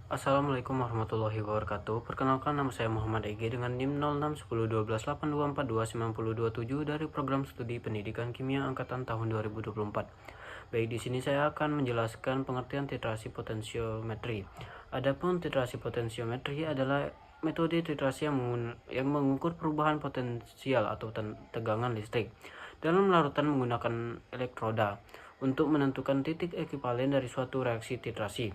Assalamualaikum warahmatullahi wabarakatuh. Perkenalkan, nama saya Muhammad Egi dengan NIM 061012829027 dari program studi pendidikan kimia angkatan tahun 2024. Baik, di sini saya akan menjelaskan pengertian titrasi potensiometri. Adapun titrasi potensiometri adalah metode titrasi yang mengukur perubahan potensial atau tegangan listrik dalam larutan menggunakan elektroda untuk menentukan titik ekivalen dari suatu reaksi titrasi.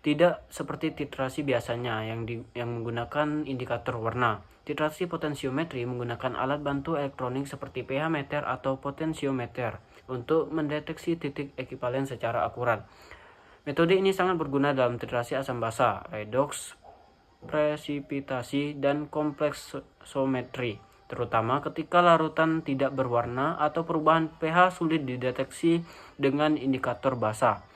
Tidak seperti titrasi biasanya yang menggunakan indikator warna. Titrasi potensiometri menggunakan alat bantu elektronik seperti pH meter atau potensiometer untuk mendeteksi titik ekivalen secara akurat. Metode ini sangat berguna dalam titrasi asam basa, redoks, presipitasi, dan kompleksometri, terutama ketika larutan tidak berwarna atau perubahan pH sulit dideteksi dengan indikator basa.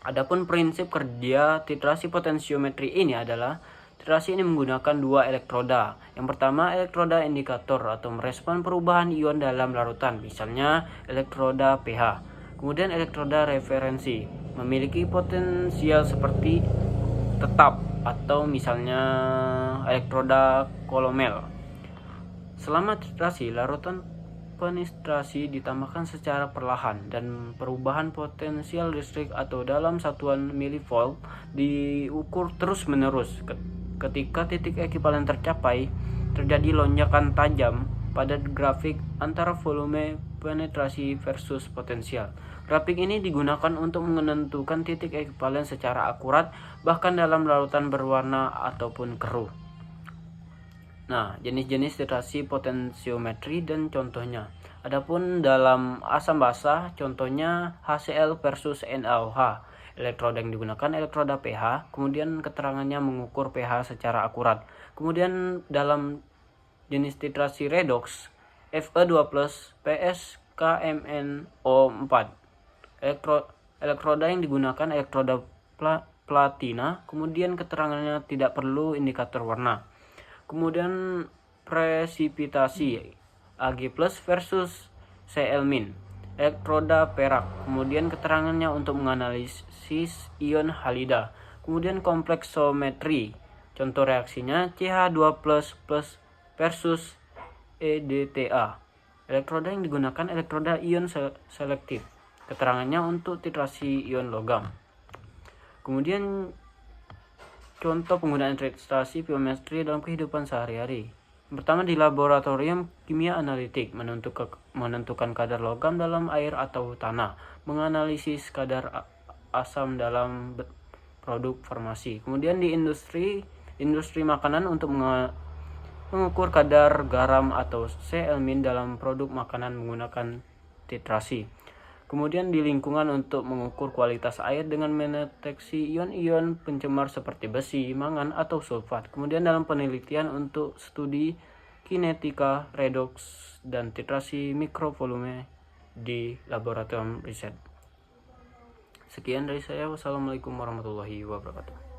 Adapun prinsip kerja titrasi potensiometri ini adalah titrasi ini menggunakan dua elektroda. Yang pertama, elektroda indikator atau merespon perubahan ion dalam larutan, misalnya elektroda pH. Kemudian elektroda referensi memiliki potensial seperti tetap atau misalnya elektroda kolomel. Selama titrasi, larutan penetrasi ditambahkan secara perlahan dan perubahan potensial listrik atau dalam satuan milivolt diukur terus-menerus. Ketika titik ekivalen tercapai, terjadi lonjakan tajam pada grafik antara volume penetrasi versus potensial. Grafik ini digunakan untuk menentukan titik ekivalen secara akurat bahkan dalam larutan berwarna ataupun keruh. Nah, jenis-jenis titrasi potensiometri dan contohnya. Adapun dalam asam basa, contohnya HCl versus NaOH. Elektroda yang digunakan elektroda pH, kemudian keterangannya mengukur pH secara akurat. Kemudian dalam jenis titrasi redoks, Fe2+, PsKMnO4. Elektroda yang digunakan elektroda platina, kemudian keterangannya tidak perlu indikator warna. Kemudian presipitasi Ag+ versus Cl-, elektroda perak, kemudian keterangannya untuk menganalisis ion halida. Kemudian kompleksometri, contoh reaksinya CH2+ versus EDTA. Elektroda yang digunakan elektroda ion selektif, keterangannya untuk titrasi ion logam. Kemudian contoh penggunaan titrasi biometri dalam kehidupan sehari-hari. Pertama, di laboratorium kimia analitik menentukan kadar logam dalam air atau tanah, menganalisis kadar asam dalam produk farmasi. Kemudian di industri makanan untuk mengukur kadar garam atau Cl- dalam produk makanan menggunakan titrasi. Kemudian di lingkungan untuk mengukur kualitas air dengan mendeteksi ion-ion pencemar seperti besi, mangan, atau sulfat. Kemudian dalam penelitian untuk studi kinetika, redoks, dan titrasi mikrovolume di laboratorium riset. Sekian dari saya. Wassalamualaikum warahmatullahi wabarakatuh.